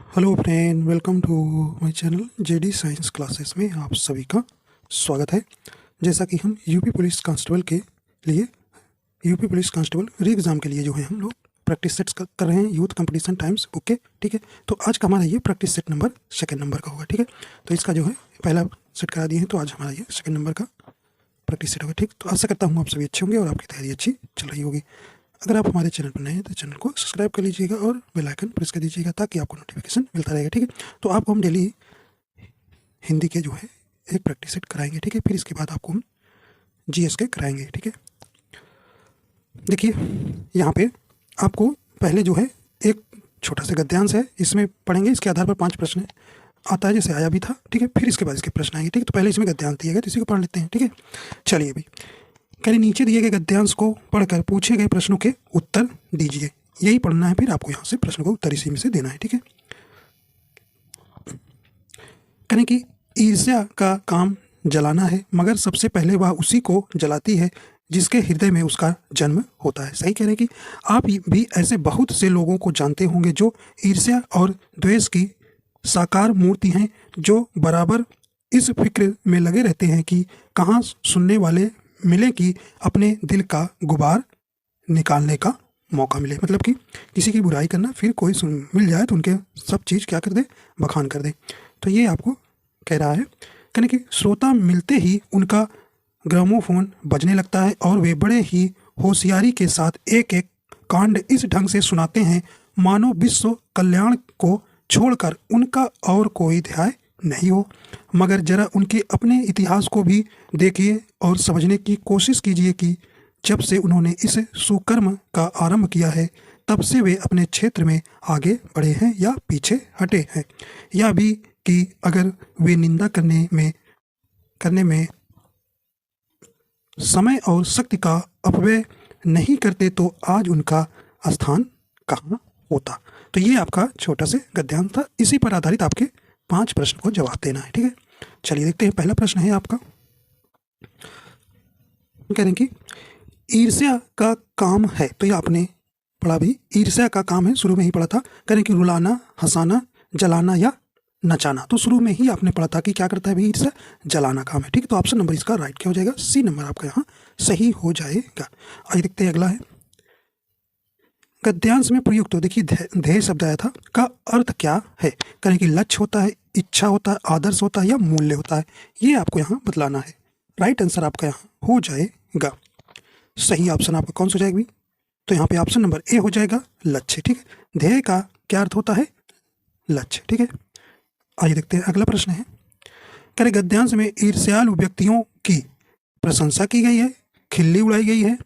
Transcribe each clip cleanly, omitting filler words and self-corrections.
Hello friend, welcome to my channel JD science classes में आप सभी का स्वागत है। जैसा कि हम यूपी पुलिस कांस्टेबल के लिए यूपी पुलिस कांस्टेबल री एग्ज़ाम के लिए जो है हम लोग प्रैक्टिस सेट्स कर रहे हैं यूथ कंपटीशन टाइम्स बुक के। ठीक है, तो आज का हमारा ये practice set number second number का होगा। ठीक है, तो इसका जो है पहला सेट करा दिए हैं, तो आज हमारा ये सेकंड नंबर का प्रैक्टिस सेट होगा। ठीक, तो आशा करता हूँ आप सभी अच्छे होंगे और आपकी तैयारी अच्छी चल रही होगी। अगर आप हमारे चैनल पर नए हैं तो चैनल को सब्सक्राइब कर लीजिएगा और बेल आइकन प्रेस कर दीजिएगा ताकि आपको नोटिफिकेशन मिलता रहेगा। ठीक है, तो आपको हम डेली हिंदी के जो है एक प्रैक्टिस सेट कराएंगे। ठीक है, फिर इसके बाद आपको हम जीएस के कराएंगे। ठीक है, देखिए यहाँ पे आपको पहले जो है एक छोटा सा गद्यांश है, इसमें पढ़ेंगे, इसके आधार पर 5 प्रश्न आता है जैसे आया भी था। ठीक है, फिर इसके बाद इसके प्रश्न आएंगे। ठीक है, तो पहले इसमें गद्यांश दिया गया तो इसी को पढ़ लेते हैं। ठीक है, चलिए भाई, कह रहे नीचे दिए गए गद्यांश को पढ़कर पूछे गए प्रश्नों के उत्तर दीजिए। यही पढ़ना है, फिर आपको यहाँ से प्रश्न को उत्तर इसी में से देना है। ठीक है, कहें कि ईर्ष्या का काम जलाना है, मगर सबसे पहले वह उसी को जलाती है जिसके हृदय में उसका जन्म होता है। सही कह रहे हैं कि आप भी ऐसे बहुत से लोगों को जानते होंगे जो ईर्ष्या और द्वेष की साकार मूर्ति हैं, जो बराबर इस फिक्र में लगे रहते हैं कि कहाँ सुनने वाले मिले कि अपने दिल का गुबार निकालने का मौका मिले। मतलब कि किसी की बुराई करना, फिर कोई मिल जाए तो उनके सब चीज़ क्या कर दे, बखान कर दे। तो ये आपको कह रहा है, कहने कि श्रोता मिलते ही उनका ग्रामोफोन बजने लगता है और वे बड़े ही होशियारी के साथ एक एक कांड इस ढंग से सुनाते हैं मानो विश्व कल्याण को छोड़कर उनका और कोई ध्यान नहीं हो। मगर जरा उनके अपने इतिहास को भी देखिए और समझने की कोशिश कीजिए कि जब से उन्होंने इस सुकर्म का आरंभ किया है तब से वे अपने क्षेत्र में आगे बढ़े हैं या पीछे हटे हैं। या भी कि अगर वे निंदा करने में समय और शक्ति का अपव्यय नहीं करते तो आज उनका स्थान कहाँ होता। तो ये आपका छोटा से गद्यांश था, इसी पर आधारित आपके 5 प्रश्न को जवाब देना है। ठीक है, चलिए देखते हैं। पहला प्रश्न है आपका, कह रहे हैं कि ईर्ष्या का काम है, तो ये आपने पढ़ा भी, ईर्ष्या का काम है, शुरू में ही पढ़ा था। कह रहे हैं कि रुलाना, हंसाना, जलाना या नचाना। तो शुरू में ही आपने पढ़ा था कि क्या करता है भाई, ईर्ष्या जलाना काम है। ठीक है, तो ऑप्शन नंबर इसका राइट क्या हो जाएगा, सी नंबर आपका यहाँ सही हो जाएगा। आइए देखते हैं अगला है, गद्यांश में प्रयुक्त, तो देखिए ध्येय शब्द आया था, का अर्थ क्या है। कहें कि लक्ष्य होता है, इच्छा होता है, आदर्श होता है या मूल्य होता है। ये आपको यहाँ बतलाना है। राइट आंसर आपका यहाँ हो जाएगा, सही ऑप्शन आपका कौन सा हो जाएगा भी, तो यहाँ पे ऑप्शन नंबर ए हो जाएगा, लक्ष्य। ठीक है, ध्येय का क्या अर्थ होता है, लक्ष्य। ठीक है, आइए देखते हैं अगला प्रश्न है, कह रहे गद्यांश में ईर्ष्यालु व्यक्तियों की प्रशंसा की गई है, खिल्ली उड़ाई गई है,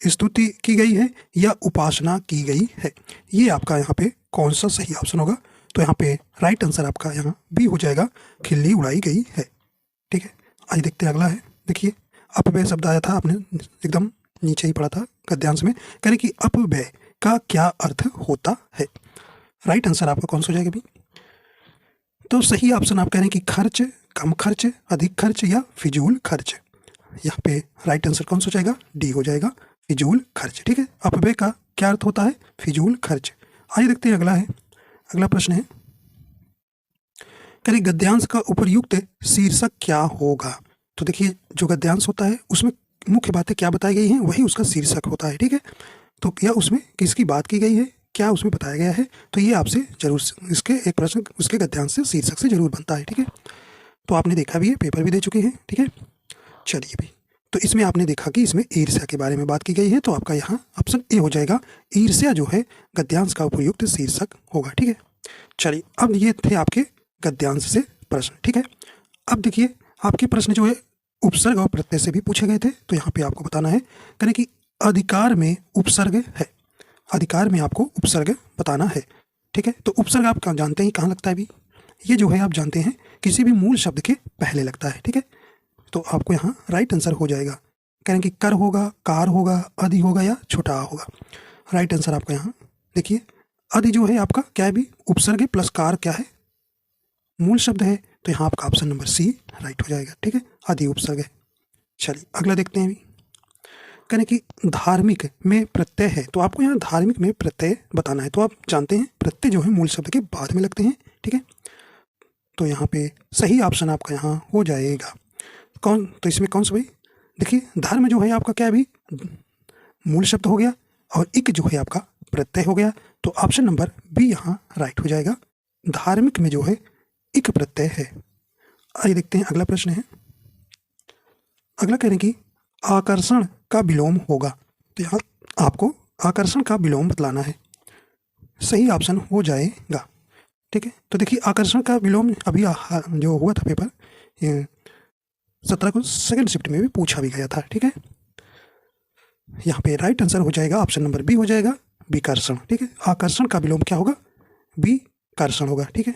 स्तुति की गई है या उपासना की गई है। ये आपका यहाँ पे कौन सा सही ऑप्शन होगा, तो यहाँ पे राइट आंसर आपका यहाँ बी हो जाएगा, खिल्ली उड़ाई गई है। ठीक है, आइए देखते हैं अगला है, देखिए अपव्यय शब्द आया था, आपने एकदम नीचे ही पढ़ा था गद्यांश में। कह रहे कि अपव्यय का क्या अर्थ होता है। राइट आंसर आपका कौन सा हो जाएगा भी, तो सही ऑप्शन आप कह रहे हैं कि खर्च, कम खर्च, अधिक खर्च या फिजूल खर्च। यहाँ पे राइट आंसर कौन सा हो जाएगा, डी हो जाएगा, फिजूल खर्च। ठीक है, अपव्यय का क्या अर्थ होता है, फिजूल खर्च। आइए देखते हैं अगला है, अगला प्रश्न है, करें गद्यांश का उपयुक्त शीर्षक क्या होगा। तो देखिए जो गद्यांश होता है उसमें मुख्य बातें क्या बताई गई हैं वही उसका शीर्षक होता है। ठीक है, तो या उसमें किसकी बात की गई है, क्या उसमें बताया गया है, तो ये आपसे जरूर इसके एक प्रश्न उसके गद्यांश से शीर्षक से जरूर बनता है। ठीक है, तो आपने देखा भी है, पेपर भी दे चुके हैं। ठीक है, चलिए भाई, तो इसमें आपने देखा कि इसमें ईर्ष्या के बारे में बात की गई है, तो आपका यहाँ ऑप्शन ए हो जाएगा, ईर्ष्या जो है गद्यांश का उपयुक्त शीर्षक होगा। ठीक है, चलिए अब ये थे आपके गद्यांश से प्रश्न। ठीक है, अब देखिए आपके प्रश्न जो है उपसर्ग और प्रत्यय से भी पूछे गए थे, तो यहाँ पे आपको बताना है, करें कि अधिकार में उपसर्ग है, अधिकार में आपको उपसर्ग बताना है। ठीक है, तो उपसर्ग आप जानते हैं कहाँ लगता है भी, ये जो है आप जानते हैं किसी भी मूल शब्द के पहले लगता है। ठीक है, तो आपको यहाँ राइट आंसर हो जाएगा, कह रहे हैं कि कर होगा, कार होगा, अधि होगा या छोटा होगा। राइट आंसर आपका यहाँ देखिए, अधि जो है आपका क्या है भी, उपसर्ग प्लस कार क्या है, मूल शब्द है, तो यहाँ आपका ऑप्शन नंबर सी राइट हो जाएगा। ठीक है, अधि उपसर्ग है। चलिए अगला देखते हैं भी, कहने कि धार्मिक में प्रत्यय है, तो आपको यहाँ धार्मिक में प्रत्यय बताना है। तो आप जानते हैं प्रत्यय जो है मूल शब्द के बाद में लगते हैं, ठीक है। तो यहाँ पे सही ऑप्शन आपका यहाँ हो जाएगा कौन, तो इसमें कौन सा भाई, देखिए धर्म जो है आपका क्या है भी मूल शब्द हो गया और इक जो है आपका प्रत्यय हो गया, तो ऑप्शन नंबर बी यहाँ राइट हो जाएगा। धार्मिक में जो है इक प्रत्यय है। आइए देखते हैं अगला प्रश्न है। अगला कह रहे हैं कि आकर्षण का विलोम होगा, तो यहाँ आपको आकर्षण का विलोम बतलाना है। सही ऑप्शन हो जाएगा, ठीक है। तो देखिए आकर्षण का विलोम अभी जो हुआ था पेपर 17 को सेकंड शिफ्ट में भी पूछा भी गया था, ठीक है। यहाँ पे राइट आंसर हो जाएगा ऑप्शन नंबर बी हो जाएगा, विकर्षण, ठीक है। आकर्षण का विलोम क्या होगा, विकर्षण होगा, ठीक है।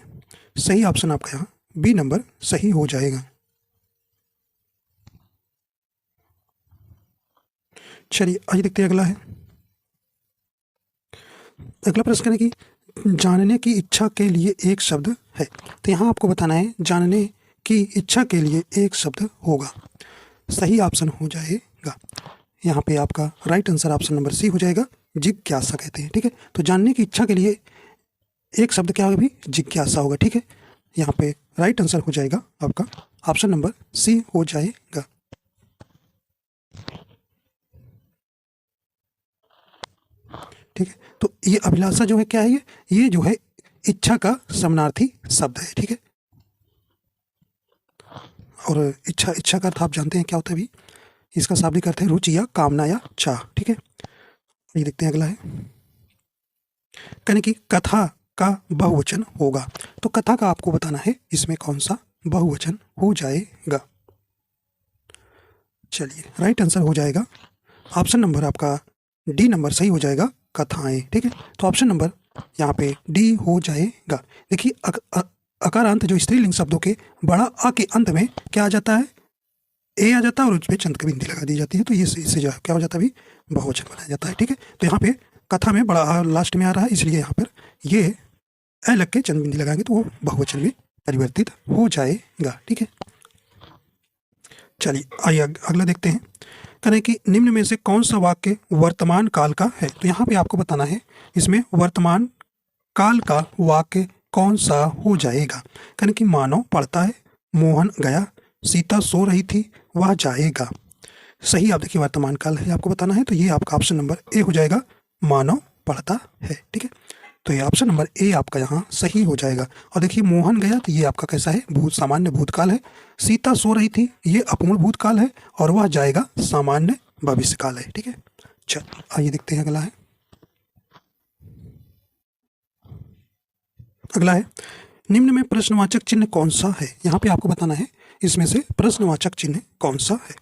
सही ऑप्शन आपका यहाँ बी नंबर सही हो जाएगा। चलिए आइए देखते हैं अगला है। अगला प्रश्न है कि जानने की इच्छा के लिए एक शब्द है, तो यहाँ आपको बताना है जानने की इच्छा के लिए एक शब्द होगा। सही ऑप्शन हो जाएगा यहाँ पे आपका right answer option number C हो जाएगा, जिज्ञासा कहते हैं, ठीक है। तो जानने की इच्छा के लिए एक शब्द क्या होगा भी, जिज्ञासा होगा, ठीक है। यहाँ पे राइट आंसर हो जाएगा आपका ऑप्शन नंबर सी हो जाएगा। ठीक है, तो ये अभिलाषा जो है क्या है, ये जो है इच्छा का समानार्थी शब्द है, ठीक है। और इच्छा का अर्थ आप जानते हैं क्या होता है भी, इसका शाब्दिक अर्थ है रुचि या कामना या चाह, ठीक है। ये देखते हैं अगला है। कहने की कथा का बहुवचन होगा, तो कथा का आपको बताना है इसमें कौन सा बहुवचन हो जाएगा। चलिए राइट आंसर हो जाएगा ऑप्शन नंबर आपका डी नंबर सही हो जाएगा, कथाएं, ठीक है। तो ऑप्शन नंबर यहाँ पे डी हो जाएगा। देखिए अकारांत जो स्त्रीलिंग शब्दों के बड़ा अ के अंत में क्या आ जाता है, ए आ जाता है और उसमें चंद की बिंदी लगा दी जाती है, तो ये इससे जो क्या हो जाता है भी बहुवचन बनाया जाता है, ठीक है। तो यहाँ पे कथा में बड़ा आ लास्ट में आ रहा है, इसलिए यहाँ पर ये ए लग के चंद बिंदी लगाएंगे तो वो बहुवचन में परिवर्तित हो जाएगा, ठीक है। चलिए आइए अगला देखते हैं। करें कि निम्न में से कौन सा वाक्य वर्तमान काल का है, तो यहाँ पे आपको बताना है इसमें वर्तमान काल का वाक्य कौन सा हो जाएगा। करें कि मानव पढ़ता है, मोहन गया, सीता सो रही थी, वह जाएगा। सही आप देखिए वर्तमान काल है आपको बताना है, तो ये आपका ऑप्शन नंबर ए हो जाएगा, मानव पढ़ता है, ठीक है। तो ये ऑप्शन नंबर ए आपका यहाँ सही हो जाएगा। और देखिए मोहन गया, तो ये आपका कैसा है, भूत सामान्य भूतकाल है। सीता सो रही थी, ये अपूर्ण भूतकाल है। और वह जाएगा सामान्य भविष्यकाल है, ठीक है। चल आइए देखते हैं अगला है। अगला है निम्न में प्रश्नवाचक चिन्ह कौन सा है, यहाँ पे आपको बताना है इसमें से प्रश्नवाचक चिन्ह कौन सा है।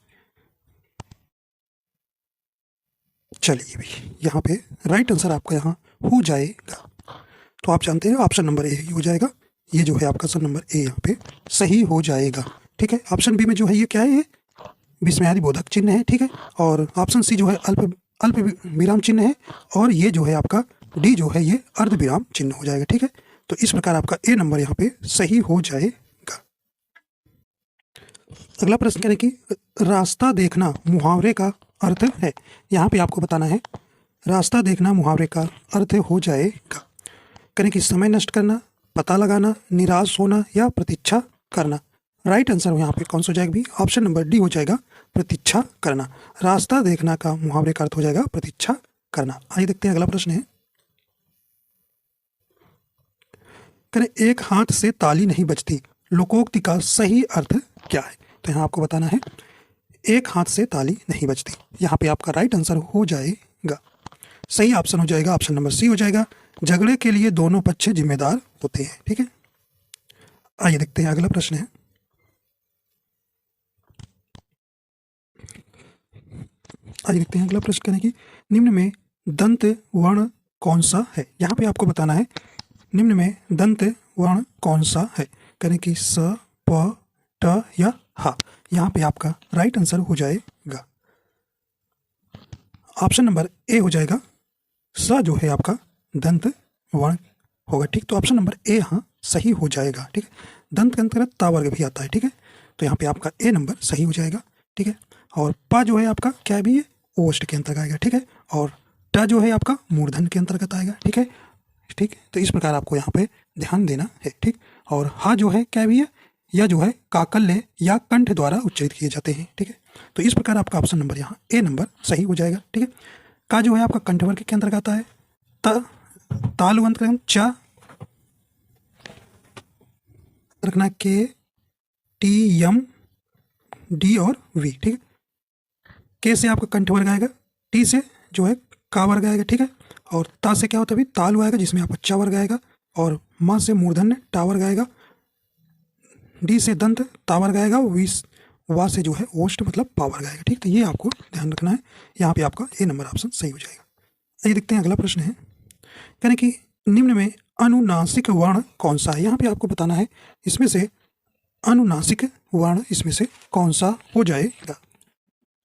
चलिए भी यहाँ पे राइट आंसर आपका यहाँ हो जाएगा, तो आप जानते हैं ऑप्शन नंबर ए हो जाएगा। ये जो है आपका ऑप्शन नंबर ए यहाँ पे सही हो जाएगा, ठीक है। ऑप्शन बी में जो है ये क्या है, ये विस्मयादि बोधक चिन्ह है, ठीक है। और ऑप्शन सी जो है अल्प विराम चिन्ह है, और ये जो है आपका डी जो है ये अर्ध विराम चिन्ह हो जाएगा, ठीक है। तो इस प्रकार आपका ए नंबर यहाँ पे सही हो जाएगा। अगला प्रश्न करें कि रास्ता देखना मुहावरे का अर्थ है, यहाँ पे आपको बताना है रास्ता देखना मुहावरे का अर्थ हो जाएगा। करें कि समय नष्ट करना, पता लगाना, निराश होना या प्रतीक्षा करना। राइट आंसर यहाँ पे कौन सा हो जाएगा भी, ऑप्शन नंबर डी हो जाएगा, प्रतीक्षा करना। रास्ता देखना का मुहावरे का अर्थ हो जाएगा प्रतीक्षा करना। आइए देखते हैं अगला प्रश्न है। करें एक हाथ से ताली नहीं बजती, लोकोक्ति का सही अर्थ क्या है, तो यहाँ आपको बताना है एक हाथ से ताली नहीं बजती। यहाँ पे आपका राइट आंसर हो जाएगा, सही ऑप्शन हो जाएगा ऑप्शन नंबर सी हो जाएगा, झगड़े के लिए दोनों पक्ष जिम्मेदार होते हैं, ठीक है। आइए देखते हैं अगला प्रश्न है। आइए देखते हैं अगला प्रश्न कहने की निम्न में दंत वर्ण कौन सा है, यहाँ पे आपको बताना है निम्न में दंत वर्ण कौन सा है। कहने की स, प, ट या हा। यहाँ पे आपका राइट आंसर हो जाएगा ऑप्शन नंबर ए हो जाएगा, स जो है आपका दंत वर्ण होगा, ठीक। तो ऑप्शन नंबर ए यहाँ सही हो जाएगा, ठीक है। दंत के अंतर्गत ता वर्ग भी आता है, ठीक है। तो यहाँ पे आपका ए नंबर सही हो जाएगा, ठीक है। और पा जो है आपका क्या है भी, ये ओष्ठ के अंतर्गत आएगा, ठीक है। और ट जो है आपका मूर्धन्य के अंतर्गत आएगा, ठीक है। ठीक, तो इस प्रकार आपको यहाँ पे ध्यान देना है, ठीक। और हा जो है क्या भी है, यह जो है काकल्य या कंठ द्वारा उच्चारित किए जाते हैं, ठीक है। तो इस प्रकार आपका ऑप्शन नंबर यहाँ ए नंबर सही हो जाएगा, ठीक है। का जो है आपका कंठ वर्ग के अंतर्गत आता है। तालुवंत क्रम च रखना के, टी, यम, डी और वी, ठीक है। के से आपका कंठ वर्ग आएगा, टी से जो है का वर्ग आएगा, ठीक है। और ता से क्या होता है अभी तालु आएगा जिसमें आपका च वर्ग आएगा, और मा से मूर्धन्य टा वर्ग आएगा, डी से दंत ता वर्ग आएगा, वा से जो है ओष्ठ मतलब पा वर्ग आएगा, ठीक। तो ये आपको ध्यान रखना है, यहाँ पे आपका ए नंबर ऑप्शन सही हो जाएगा। आइए देखते हैं अगला प्रश्न है, यानी कि निम्न में अनुनासिक वर्ण कौन सा है। यहाँ पे आपको बताना है इसमें से अनुनासिक वर्ण इसमें से कौन सा हो जाएगा।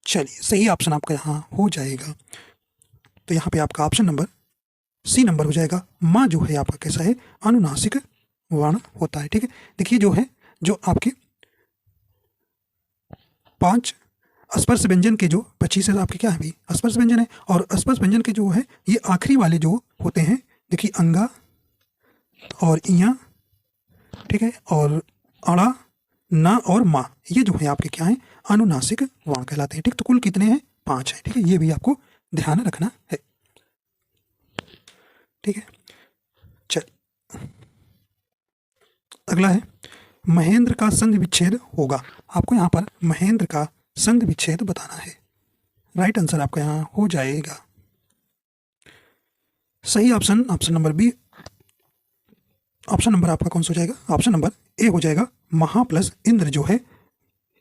चलिए सही ऑप्शन आपका यहाँ हो जाएगा, तो यहाँ पे आपका ऑप्शन नंबर सी नंबर हो जाएगा। माँ जो है आपका कैसा है, अनुनासिक वर्ण होता है, ठीक है। देखिए जो है, जो आपके 5 स्पर्श व्यंजन के जो 25 है आपके क्या है भी स्पर्श व्यंजन है, और स्पर्श व्यंजन के जो है ये आखिरी वाले जो होते हैं, देखिए अंगा और इया, ठीक है, और अड़ा, ना और मा, ये जो है आपके क्या है अनुनासिक वर्ण कहलाते हैं, ठीक। तो कुल कितने हैं, 5 हैं, ठीक है। ये भी आपको ध्यान रखना है, ठीक है। चल अगला है महेंद्र का संधि विच्छेद होगा। आपको यहाँ पर महेंद्र का संधि विच्छेद बताना है। राइट आंसर आपका यहाँ हो जाएगा सही option, option number B. Option number आपका कौन सा हो जाएगा, ऑप्शन नंबर ए हो जाएगा। महा प्लस इंद्र जो है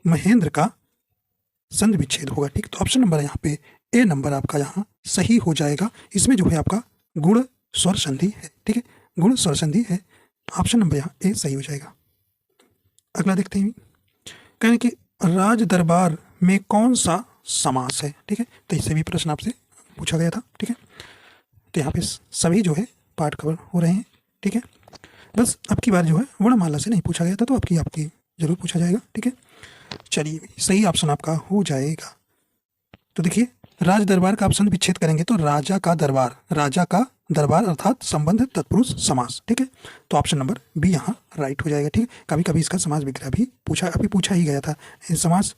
महेंद्र का संधि विच्छेद होगा, ठीक। तो ऑप्शन नंबर यहाँ पे ए नंबर आपका यहाँ सही हो जाएगा। इसमें जो है आपका गुण स्वर संधि है, ठीक है, गुण स्वर संधि है। ऑप्शन नंबर यहाँ ए सही हो जाएगा। अगला देखते हैं, कहने कि राज दरबार में कौन सा समास है, ठीक है। तो इससे भी प्रश्न आपसे पूछा गया था, ठीक है। तो यहाँ पे सभी जो है पार्ट कवर हो रहे हैं, ठीक है। बस अब की बार जो है वर्णमाला से नहीं पूछा गया था, तो आपकी जरूर पूछा जाएगा, ठीक है। चलिए सही ऑप्शन आपका हो जाएगा। तो देखिए राज दरबार का ऑप्शन विच्छेद करेंगे तो राजा का दरबार, राजा का दरबार अर्थात संबंध तत्पुरुष समास, ठीक है। तो ऑप्शन नंबर बी यहाँ राइट हो जाएगा, ठीक है। कभी कभी इसका समास विग्रह भी पूछा ही गया था, समास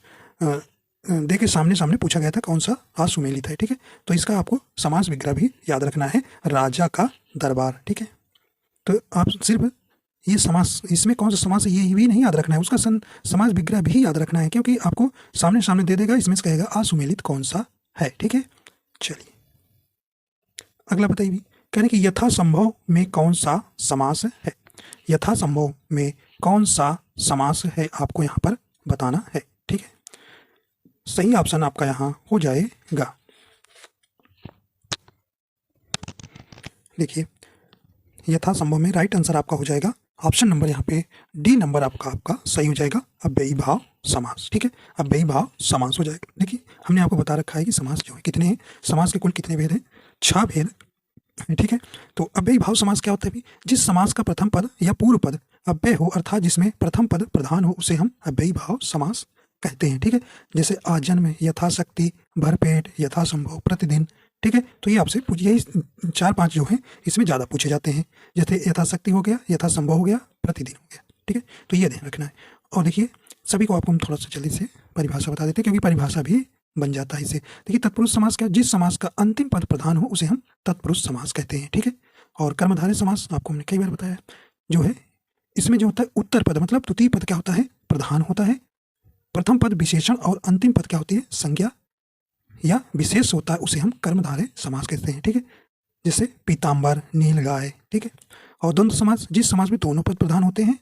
दे के सामने पूछा गया था कौन सा आसुमेलित है, ठीक है। तो इसका आपको समास विग्रह भी याद रखना है, राजा का दरबार, ठीक है। तो आप सिर्फ ये समास, इसमें कौन सा समास है ये भी नहीं याद रखना है, उसका समास विग्रह भी याद रखना है, क्योंकि आपको सामने दे देगा, इसमें से कहेगा आसुमेलित कौन सा है, ठीक है। चलिए अगला बताइए, कहने कि यथासंभव में कौन सा समास है। यथासंभव में कौन सा समास है आपको यहाँ पर बताना है, ठीक है। सही ऑप्शन आपका यहाँ हो जाएगा। देखिए यथासंभव में राइट आंसर आपका हो जाएगा ऑप्शन नंबर यहाँ पे डी नंबर आपका सही हो जाएगा, अव्ययी भाव समास, ठीक है। अव्ययी भाव समास हो जाएगा। देखिए हमने आपको बता रखा है कि समास जो है कितने हैं, समास के कुल कितने भेद हैं, 6 भेद, ठीक है। तो अव्ययी भाव समास क्या होता है, जिस समास का प्रथम पद या पूर्व पद अव्यय हो अर्थात जिसमें प्रथम पद प्रधान हो उसे हम अव्ययी भाव समास कहते हैं, ठीक है। जैसे आजन्म, यथाशक्ति, भरपेट, यथासंभव, प्रतिदिन, ठीक है। तो ये आपसे यही 4-5 जो हैं इसमें ज़्यादा पूछे जाते हैं, जैसे यथाशक्ति हो गया, यथासंभव हो गया, प्रतिदिन हो गया, ठीक है। तो ये ध्यान रखना है। और देखिए सभी को आपको हम थोड़ा सा जल्दी से परिभाषा बता देते हैं, क्योंकि परिभाषा भी बन जाता है इससे। देखिए तत्पुरुष समास क्या, जिस समास का अंतिम पद प्रधान हो उसे हम तत्पुरुष समास कहते हैं, ठीक है। और कर्मधारय समास आपको हमने कई बार बताया जो है, इसमें जो होता है उत्तर पद मतलब तृतीय पद क्या होता है, प्रधान होता है, प्रथम पद विशेषण और अंतिम पद क्या होती है, संज्ञा या विशेष होता है, उसे हम कर्मधारय समास कहते हैं, ठीक है। जैसे पीताम्बर, नीलगाय, ठीक है। और द्वंद्व समास, जिस समास में दोनों पद प्रधान होते हैं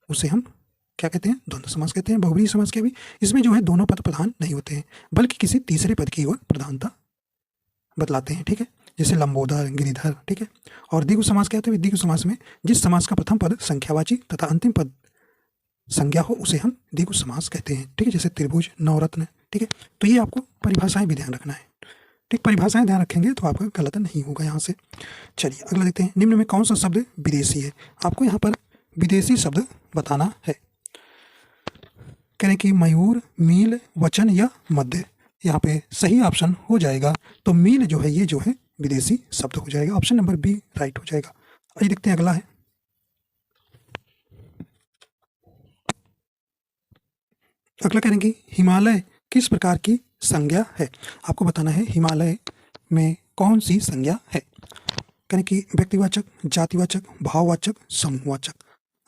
उसे हम क्या कहते हैं, द्वंद्व समास कहते हैं। बहुब्रीहि समास के भी इसमें जो है दोनों पद प्रधान नहीं होते हैं, बल्कि किसी तीसरे पद की ओर प्रधानता बतलाते हैं, ठीक है। जैसे लंबोदर, गिरिधर, ठीक है। और द्विगु समास क्या होता है, द्विगु समास में जिस समास का प्रथम पद संख्यावाची तथा अंतिम पद संज्ञा हो उसे हम द्विगु समास कहते हैं, ठीक है। जैसे त्रिभुज, नवरत्न, ठीक है। तो ये आपको परिभाषाएं भी ध्यान रखना है, ठीक। परिभाषाएं ध्यान रखेंगे तो आपका गलत नहीं होगा यहाँ से। चलिए अगला देखते हैं, निम्न में कौन सा शब्द विदेशी है। आपको यहाँ पर विदेशी शब्द बताना है। कह रहे कि मयूर, मील, वचन या मध्य। यहाँ पे सही ऑप्शन हो जाएगा। तो मील जो है ये जो है विदेशी शब्द हो जाएगा। ऑप्शन नंबर बी राइट हो जाएगा। आइए देखते हैं अगला है। अगला करेंगे हिमालय किस प्रकार की संज्ञा है। आपको बताना है हिमालय में कौन सी संज्ञा है। करें कि व्यक्तिवाचक, जातिवाचक, भाववाचक, समूहवाचक।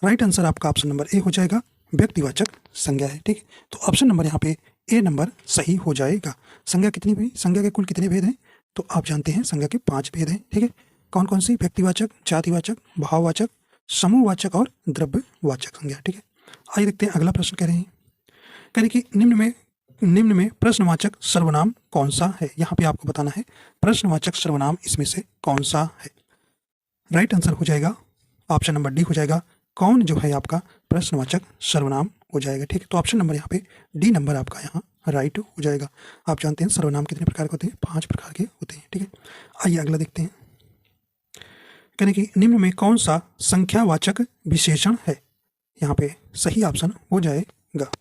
राइट आंसर आपका ऑप्शन नंबर ए हो जाएगा, व्यक्तिवाचक संज्ञा है। ठीक है, तो ऑप्शन नंबर यहाँ पे ए नंबर सही हो जाएगा। संज्ञा कितनी हुई, संज्ञा के कुल कितने भेद हैं, तो आप जानते हैं संज्ञा के 5 भेद हैं। ठीक है, कौन कौन सी, व्यक्तिवाचक, जातिवाचक, भाववाचक, समूहवाचक और द्रव्यवाचक संज्ञा। ठीक है, आइए देखते हैं अगला प्रश्न कह रहे हैं। कह रहे कि निम्न में प्रश्नवाचक सर्वनाम कौन सा है। यहाँ पे आपको बताना है प्रश्नवाचक सर्वनाम इसमें से कौन सा है। राइट आंसर हो जाएगा ऑप्शन नंबर डी हो जाएगा, कौन जो है आपका प्रश्नवाचक सर्वनाम हो जाएगा। ठीक है, तो ऑप्शन नंबर यहाँ पे डी नंबर आपका यहाँ राइट हो जाएगा। आप जानते हैं सर्वनाम कितने प्रकार के होते हैं, 5 प्रकार के होते हैं। ठीक है, आइए अगला देखते हैं। कहने कि निम्न में कौन सा संख्यावाचक विशेषण है। यहाँ पे सही ऑप्शन हो जाएगा।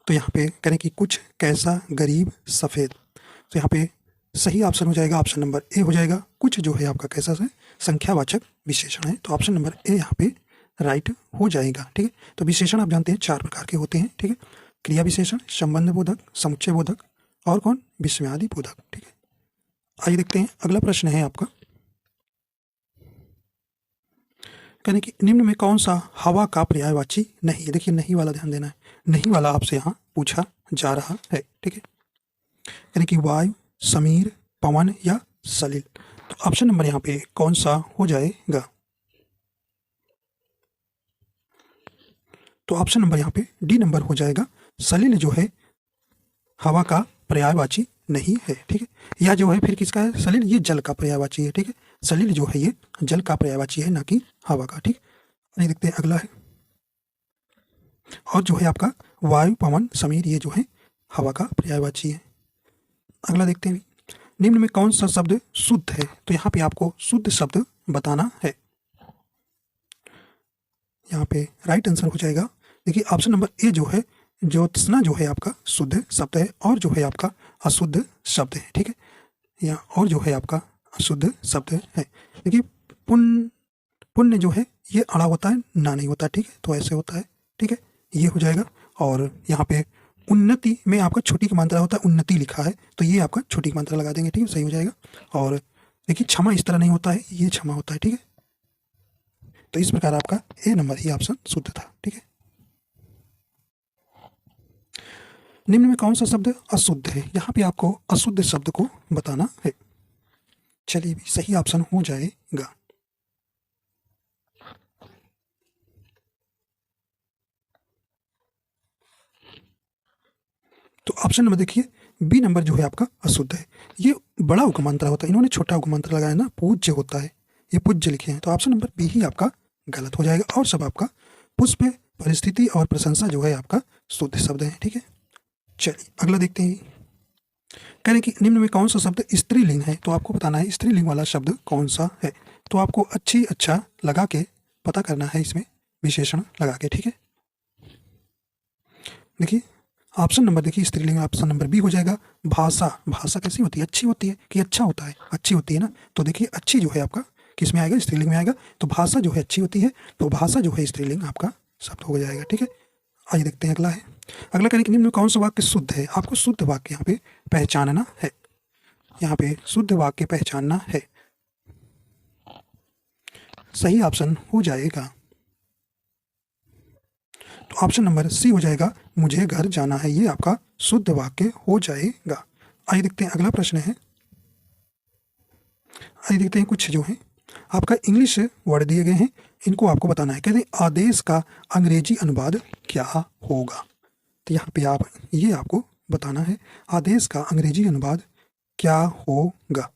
तो यहाँ पे करें कि कुछ, कैसा, गरीब, सफ़ेद। तो यहाँ पे सही ऑप्शन हो जाएगा ऑप्शन नंबर ए हो जाएगा। कुछ जो है आपका कैसा है संख्यावाचक विशेषण है, तो ऑप्शन नंबर ए यहाँ पे राइट हो जाएगा। ठीक है, तो विशेषण आप जानते हैं 4 प्रकार के होते हैं। ठीक है, क्रिया विशेषण, संबंध बोधक, समुच्चय बोधक और कौन, विस्मयादि बोधक। ठीक है, आइए देखते हैं अगला प्रश्न है आपका। कहने कि निम्न में कौन सा हवा का पर्यायवाची नहीं है। देखिए नहीं वाला ध्यान देना है, नहीं वाला आपसे यहाँ पूछा जा रहा है। ठीक है, यानी कि वायु, समीर, पवन या सलिल। तो ऑप्शन नंबर यहाँ पे कौन सा हो जाएगा। तो ऑप्शन नंबर यहाँ पे डी नंबर हो जाएगा। सलिल जो है हवा का पर्यायवाची नहीं है। ठीक है, या जो है फिर किसका है, सलिल ये जल का पर्यायवाची है। ठीक है, सलिल जो है ये जल का पर्यायवाची है, ना कि हवा का। ठीक, नहीं देखते हैं अगला है। और जो है आपका वायु, पवन, समीर ये जो है हवा का पर्यायवाची है। अगला देखते हैं, निम्न में कौन सा शब्द शुद्ध है। तो यहाँ पे आपको शुद्ध शब्द बताना है। यहाँ पे राइट आंसर हो जाएगा। देखिए ऑप्शन नंबर ए जो है, ज्योत्सना जो है आपका शुद्ध शब्द है, और जो है आपका अशुद्ध शब्द है। ठीक है, या और जो है आपका अशुद्ध शब्द है। देखिए पुण्य जो है ये अड़ा होता है, ना नहीं होता। ठीक है, तो ऐसे होता है। ठीक है, ये हो जाएगा। और यहाँ पे उन्नति में आपका छोटी की मात्रा होता है, उन्नति लिखा है तो ये आपका छोटी की मात्रा लगा देंगे। ठीक है, सही हो जाएगा। और देखिए क्षमा इस तरह नहीं होता है, ये क्षमा होता है। ठीक है, तो इस प्रकार आपका ए नंबर ही ऑप्शन शुद्ध था। ठीक है, निम्न में कौन सा शब्द अशुद्ध है। यहाँ पे आपको अशुद्ध शब्द को बताना है। चलिए भी सही ऑप्शन हो जाएगा। तो ऑप्शन नंबर देखिए बी नंबर जो है आपका अशुद्ध है। ये बड़ा उपमांतर होता है, इन्होंने छोटा उपमांतर लगाया ना, पूज्य होता है, ये पूज्य लिखे हैं। तो ऑप्शन नंबर बी ही आपका गलत हो जाएगा। और सब आपका पुष्प, परिस्थिति और प्रशंसा जो है आपका शुद्ध शब्द है। ठीक है, चलिए अगला देखते हैं। कह रहे कि निम्न में कौन सा शब्द स्त्रीलिंग है। तो आपको बताना है स्त्रीलिंग वाला शब्द कौन सा है। तो आपको अच्छा लगा के पता करना है, इसमें विशेषण लगा के। ठीक है, देखिए ऑप्शन नंबर देखिए स्त्रीलिंग ऑप्शन नंबर बी हो जाएगा। भाषा, भाषा कैसी होती है, अच्छी होती है कि अच्छा होता है, अच्छी होती है ना। तो देखिए अच्छी जो है आपका किस में आएगा, स्त्रीलिंग में आएगा। तो भाषा जो है अच्छी होती है, तो भाषा जो है स्त्रीलिंग आपका शब्द हो जाएगा। ठीक है, आइए देखते हैं अगला है। अगला करें कि निम्न में कौन सा वाक्य शुद्ध है। आपको शुद्ध वाक्य यहाँ पे पहचानना है। यहाँ पे शुद्ध वाक्य पहचानना है, सही ऑप्शन हो जाएगा। तो ऑप्शन नंबर सी हो जाएगा, मुझे घर जाना है। ये आपका शुद्ध वाक्य हो जाएगा। आइए देखते हैं अगला प्रश्न है। आइए देखते हैं कुछ जो है आपका इंग्लिश वर्ड दिए गए हैं, इनको आपको बताना है। कहते हैं आदेश का अंग्रेजी अनुवाद क्या होगा। तो यहाँ पे आप ये आपको बताना है, आदेश का अंग्रेजी अनुवाद क्या होगा।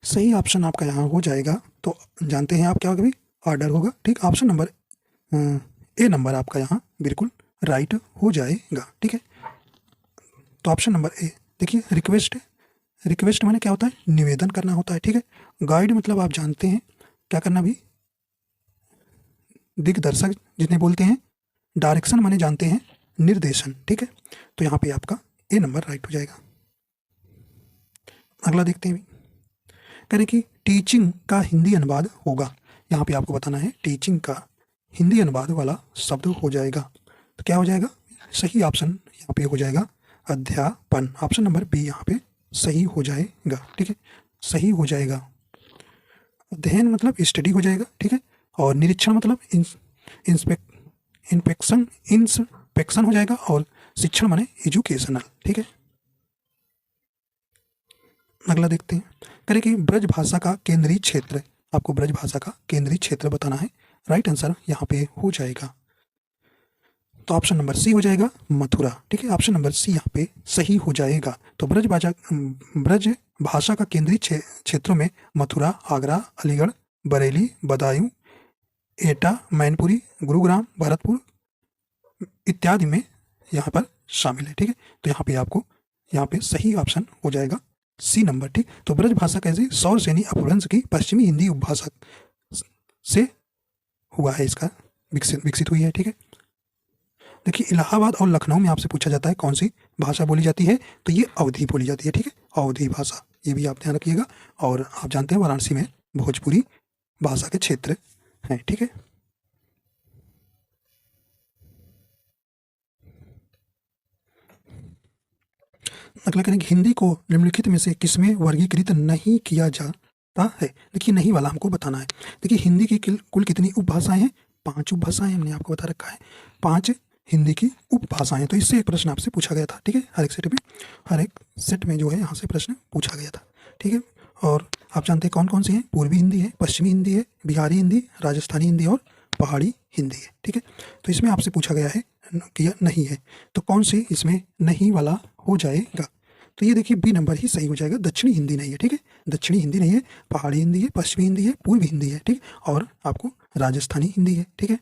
सही ऑप्शन आपका यहाँ हो जाएगा। तो जानते हैं आप क्या होगा भाई, ऑर्डर होगा। ठीक, ऑप्शन नंबर ए नंबर आपका यहाँ बिल्कुल राइट हो जाएगा। ठीक है, तो ऑप्शन नंबर ए देखिए रिक्वेस्ट है। रिक्वेस्ट माने क्या होता है, निवेदन करना होता है। ठीक है, गाइड मतलब आप जानते हैं क्या करना भी, दिग्दर्शक जिन्हें बोलते हैं, डायरेक्शन माने जानते हैं निर्देशन, ठीक है। तो यहाँ पे आपका ए नंबर राइट हो जाएगा। अगला देखते हैं, कह रहे कि टीचिंग का हिंदी अनुवाद होगा। यहाँ पे आपको बताना है टीचिंग का हिंदी अनुवाद वाला शब्द हो जाएगा, तो क्या हो जाएगा? सही ऑप्शन यहाँ पे हो जाएगा अध्यापन। ऑप्शन नंबर बी यहाँ पे सही हो जाएगा, ठीक है, सही हो जाएगा। अध्ययन मतलब स्टडी हो जाएगा, ठीक है, और निरीक्षण मतलब इंस्पेक्शन हो जाएगा, और शिक्षण माने एजुकेशनल, ठीक है। अगला देखते हैं, करें कि ब्रज भाषा का केंद्रीय क्षेत्र, आपको ब्रज भाषा का केंद्रीय क्षेत्र बताना है। राइट आंसर यहाँ पे हो जाएगा, तो ऑप्शन नंबर सी हो जाएगा मथुरा, ठीक है। ऑप्शन नंबर सी यहाँ पे सही हो जाएगा। तो ब्रज भाषा का केंद्रीय क्षेत्रों में मथुरा, आगरा, अलीगढ़, बरेली, बदायूं, एटा, मैनपुरी, गुरुग्राम, भरतपुर इत्यादि में यहाँ पर शामिल है, ठीक है। तो यहाँ पे आपको यहाँ पे सही ऑप्शन हो जाएगा सी नंबर, ठीक। तो ब्रज भाषा कैसे सौर सेनी अपभ्रंश की पश्चिमी हिंदी उपभाषा से हुआ है, इसका विकसित हुई है, ठीक है। देखिए इलाहाबाद और लखनऊ में आपसे पूछा जाता है कौन सी भाषा बोली जाती है, तो ये अवधी बोली जाती है, ठीक है, अवधी भाषा, ये भी आप ध्यान रखिएगा। और आप जानते हैं वाराणसी में भोजपुरी भाषा के क्षेत्र हैं, ठीक है। अगला करेंगे, हिंदी को निम्नलिखित में से किसमें वर्गीकृत नहीं किया जाता है। देखिए नहीं वाला हमको बताना है। देखिए हिंदी की कुल कितनी उपभाषाएं हैं? 5 उपभाषाएं हमने आपको बता रखा है, 5 हिंदी की उपभाषाएं। तो इससे एक प्रश्न आपसे पूछा गया था, ठीक है, हर एक सेट में जो है यहाँ से प्रश्न पूछा गया था, ठीक है। और आप जानते हैं कौन कौन सी हैं? पूर्वी हिंदी है, पश्चिमी हिंदी है, बिहारी हिंदी, राजस्थानी हिंदी और पहाड़ी हिंदी है, ठीक है। तो इसमें आपसे पूछा गया है कि नहीं है, तो कौन सी इसमें नहीं वाला हो जाएगा? तो ये देखिए बी नंबर ही सही हो जाएगा। दक्षिणी हिंदी नहीं है, ठीक है, दक्षिणी हिंदी नहीं है, पहाड़ी हिंदी है, पश्चिमी हिंदी है, पूर्वी हिंदी है, ठीक, और आपको राजस्थानी हिंदी है, ठीक है,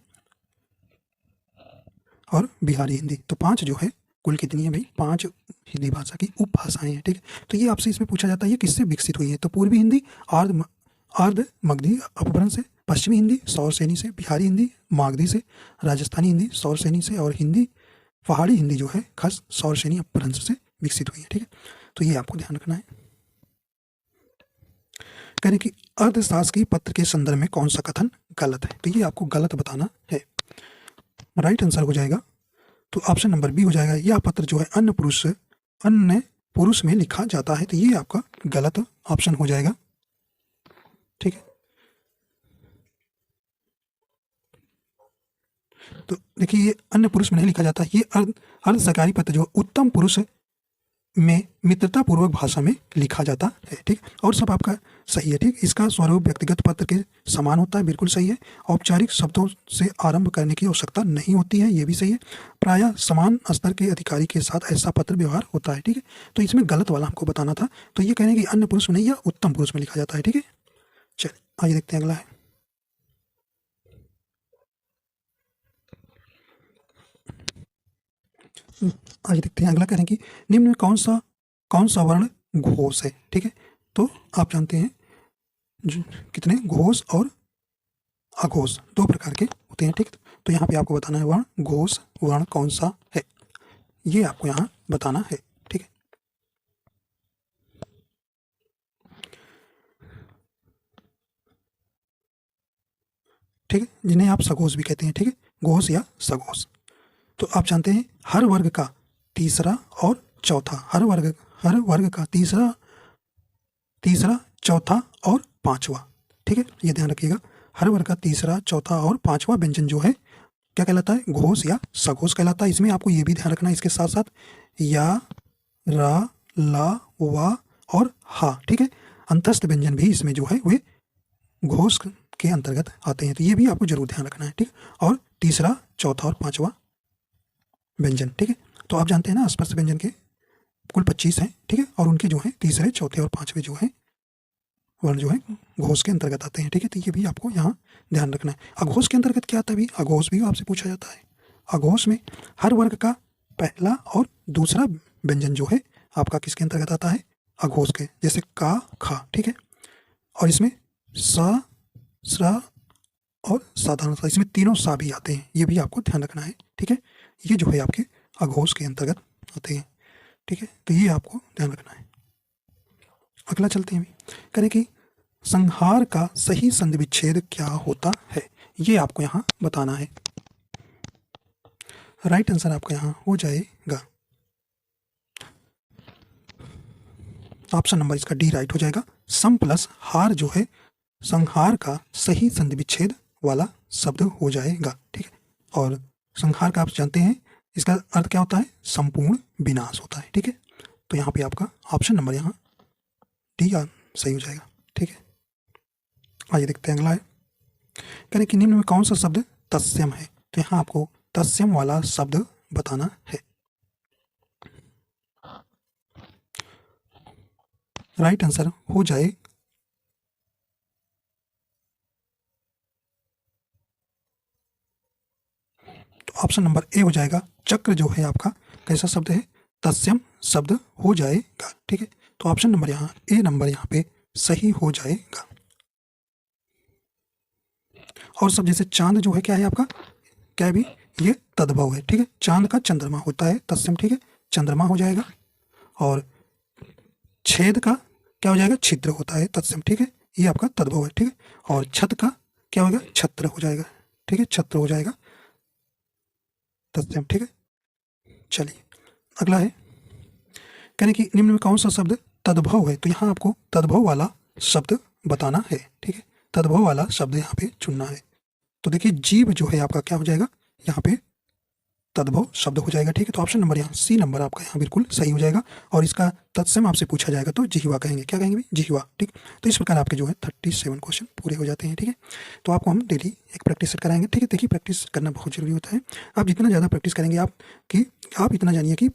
और बिहारी हिंदी। तो 5 जो है कुल कितनी है भाई? 5 हिंदी भाषा की उपभाषाएं हैं, ठीक है। तो ये आपसे इसमें पूछा जाता है ये किससे विकसित हुई है, तो पूर्वी हिंदी अर्ध मगधी अपभ्रंश से, पश्चिमी हिंदी सौर सेनी से, बिहारी हिंदी मागधी से, राजस्थानी हिंदी सौर सेनी से, और हिंदी पहाड़ी हिंदी जो है खास सौर सेनी अपभ्रंश से विकसित हुई है, ठीक है। तो ये आपको ध्यान रखना है। कह रहे कि अर्थशास्त्री पत्र के संदर्भ में कौन सा कथन गलत है, तो ये आपको गलत बताना है। राइट आंसर हो जाएगा, तो ऑप्शन नंबर बी हो जाएगा। यह पत्र जो है अन्य पुरुष में लिखा जाता है, तो ये आपका गलत ऑप्शन हो जाएगा, ठीक है। तो देखिए ये अन्य पुरुष में नहीं लिखा जाता, ये अर्ध सरकारी पत्र जो उत्तम पुरुष में मित्रता पूर्वक भाषा में लिखा जाता है, ठीक। और सब आपका सही है, ठीक। इसका स्वरूप व्यक्तिगत पत्र के समान होता है, बिल्कुल सही है। औपचारिक शब्दों से आरंभ करने की आवश्यकता नहीं होती है, ये भी सही है। प्रायः समान स्तर के अधिकारी के साथ ऐसा पत्र व्यवहार होता है, ठीक है। तो इसमें गलत वाला हमको बताना था, तो ये कहने की अन्य पुरुष में नहीं या उत्तम पुरुष में लिखा जाता है, ठीक है। चलिए आइए देखते हैं अगला है। आइए देखते हैं अगला कह रहे हैं कि निम्न में कौन सा वर्ण घोष है, ठीक है। तो आप जानते हैं कितने घोष और अघोष 2 प्रकार के होते हैं, ठीक। तो यहाँ पे आपको बताना है वर्ण घोष वर्ण कौन सा है, ये आपको यहाँ बताना है, ठीक है। ठीक है, जिन्हें आप सघोष भी कहते हैं, ठीक है, घोष या सघोष। तो आप जानते हैं हर वर्ग का तीसरा और चौथा, हर वर्ग का तीसरा चौथा और पांचवा, ठीक है, ये ध्यान रखिएगा। हर वर्ग का तीसरा चौथा और पांचवा व्यंजन जो है क्या कहलाता है? घोष या सघोष कहलाता है। इसमें आपको ये भी ध्यान रखना है, इसके साथ साथ या, रा, ला, वा और हा, ठीक है, अंतस्थ व्यंजन भी इसमें जो है वे घोष के अंतर्गत आते हैं, तो ये भी आपको जरूर ध्यान रखना है, ठीक। और तीसरा चौथा और पांचवा व्यंजन, ठीक है। तो आप जानते हैं ना स्पर्श व्यंजन के कुल 25 हैं, ठीक है, और उनके जो है तीसरे चौथे और पांचवे जो है वर्ण जो है घोष के अंतर्गत आते हैं, ठीक है। तो ये भी आपको यहाँ ध्यान रखना है। अघोष के अंतर्गत क्या आता है? भी अघोष भी आपसे पूछा जाता है। अघोष में हर वर्ग का पहला और दूसरा व्यंजन जो है आपका किसके अंतर्गत आता है? अघोष के, जैसे का, खा, ठीक है। और इसमें स, स्र, और साधारण सा, इसमें तीनों सा भी आते हैं, ये भी आपको ध्यान रखना है। ठीक है, ये जो है आपके अघोष के अंतर्गत आते हैं। ठीक है, तो ये आपको ध्यान रखना है। अगला चलते हैं, करें कि संहार का सही संधि विच्छेद क्या होता है, ये आपको यहाँ बताना है। राइट आंसर आपका यहाँ हो जाएगा ऑप्शन नंबर इसका डी राइट हो जाएगा। सम प्लस हार जो है संहार का सही संधि विच्छेद वाला शब्द हो जाएगा। ठीक है, और संहार का आप जानते हैं इसका अर्थ क्या होता है, संपूर्ण विनाश होता है। ठीक है, तो यहाँ पे आपका ऑप्शन नंबर यहाँ डी सही हो जाएगा। ठीक है, आइए देखते हैं अगला है, करें कि निम्न में कौन सा शब्द तत्सम है, तो यहाँ आपको तत्सम वाला शब्द बताना है। राइट आंसर हो जाए तो ऑप्शन नंबर ए हो जाएगा। चक्र जो है आपका कैसा शब्द है, तत्सम शब्द हो जाएगा। ठीक है, तो ऑप्शन नंबर यहाँ ए नंबर यहाँ पे सही हो जाएगा। और सब जैसे चांद जो है क्या है आपका, क्या है भी, ये तद्भव है। ठीक है, चांद का चंद्रमा होता है तत्सम। ठीक है, चंद्रमा हो जाएगा। और छेद का क्या हो जाएगा, छिद्र होता है तत्सम। ठीक है, ये आपका तद्भव है। ठीक है, और छत का क्या होगा, छत्र हो जाएगा। ठीक है, छत्र हो जाएगा तत्सम। ठीक है, चलिए अगला है, कहने कि निम्न में कौन सा शब्द तद्भव है, तो यहाँ आपको तद्भव वाला शब्द बताना है। ठीक है, तद्भव वाला शब्द यहाँ पे चुनना है। तो देखिए जीव जो है आपका क्या हो जाएगा, यहाँ पे तद्भव शब्द हो जाएगा। ठीक है, तो ऑप्शन नंबर यहाँ सी नंबर आपका यहाँ बिल्कुल सही हो जाएगा। और इसका तत्सम आपसे पूछा जाएगा तो जिह्वा कहेंगे, क्या कहेंगे भाई, जिह्वा। ठीक, तो इस प्रकार आपके जो है 37 क्वेश्चन पूरे हो जाते हैं। ठीक है, तो आपको हम डेली एक प्रैक्टिस सेट कराएंगे। ठीक है, देखिए प्रैक्टिस करना बहुत जरूरी होता है। आप जितना ज़्यादा प्रैक्टिस करेंगे आप इतना जानिए कि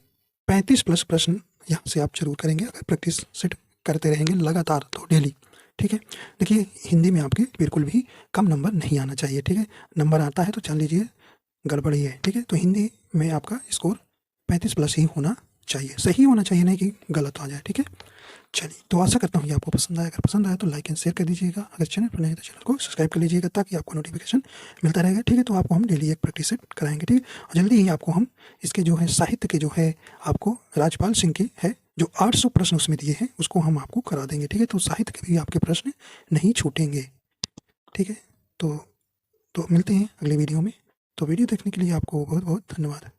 35+ प्रश्न यहाँ से आप जरूर करेंगे अगर प्रैक्टिस सेट करते रहेंगे लगातार तो डेली। ठीक है, देखिए हिंदी में आपके बिल्कुल भी कम नंबर नहीं आना चाहिए। ठीक है, नंबर आता है तो जान लीजिए गड़बड़ी है। ठीक है, तो हिंदी में आपका स्कोर 35+ ही होना चाहिए, सही होना चाहिए, नहीं कि गलत आ जाए। ठीक है, चलिए तो आशा करता हूँ कि आपको पसंद आया। अगर पसंद आया तो लाइक एंड शेयर कर दीजिएगा। अगर चैनल पर नहीं तो चैनल को सब्सक्राइब कर लीजिएगा ताकि आपको नोटिफिकेशन मिलता रहेगा। ठीक है, तो आपको हम डेली एक प्रैक्टिस सेट कराएंगे। ठीक है, और जल्दी ही आपको हम इसके जो है साहित्य के जो है आपको राजपाल सिंह के है जो 800 प्रश्न उसमें दिए हैं उसको हम आपको करा देंगे। ठीक है, तो साहित्य के भी आपके प्रश्न नहीं छूटेंगे। ठीक है, तो मिलते हैं अगले वीडियो में। तो वीडियो देखने के लिए आपको बहुत बहुत धन्यवाद।